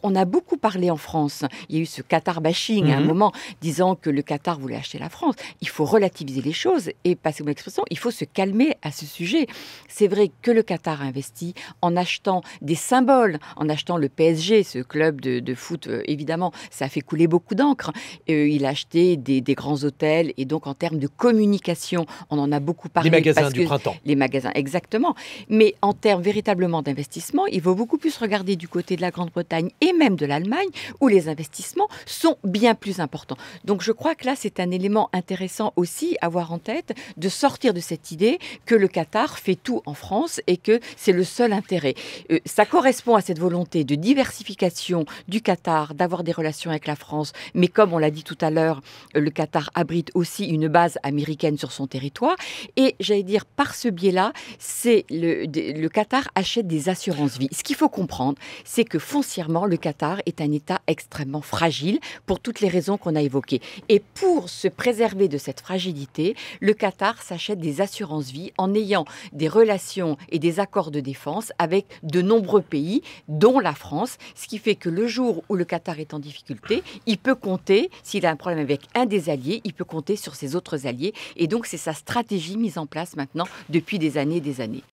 on a beaucoup parlé en France. Il y a eu ce Qatar bashing à un moment, disant que le Qatar voulait acheter la France. Il faut relativiser les choses et, passez-moi l'expression, il faut se calmer à ce sujet. C'est vrai que le Qatar a investi en achetant des symboles, en achetant le PSG, ce club de foot, évidemment, ça a fait couler beaucoup d'encre. Il a acheté des grands hôtels et donc en termes de communication, on en a beaucoup parlé. Les magasins du printemps. Les magasins, exactement. Mais en termes véritablement d'investissement, il faut beaucoup plus regarder du côté de la Grande-Bretagne et même de l'Allemagne, où les investissements sont bien plus importants. Donc je crois que là, c'est un élément intéressant aussi à avoir en tête, de sortir de cette idée que le Qatar fait tout en France et que c'est le seul intérêt. Ça correspond à cette volonté de diversification du Qatar, d'avoir des relations avec la France, mais comme on l'a dit tout à l'heure, le Qatar abrite aussi une base américaine sur son territoire. Et j'allais dire, par ce biais-là, c'est le Qatar achète des assurances-vie. Ce qu'il faut comprendre, c'est que foncièrement, le Qatar est un État extrêmement fragile pour toutes les raisons qu'on a évoquées. Et pour se préserver de cette fragilité, le Qatar s'achète des assurances-vie en ayant des relations et des accords de défense avec de nombreux pays, dont la France, ce qui fait que le jour où le Qatar est en difficulté, il peut compter, s'il a un problème avec un des alliés, il peut compter sur ses autres alliés. Et donc, c'est sa stratégie mise en place maintenant depuis des années et des années.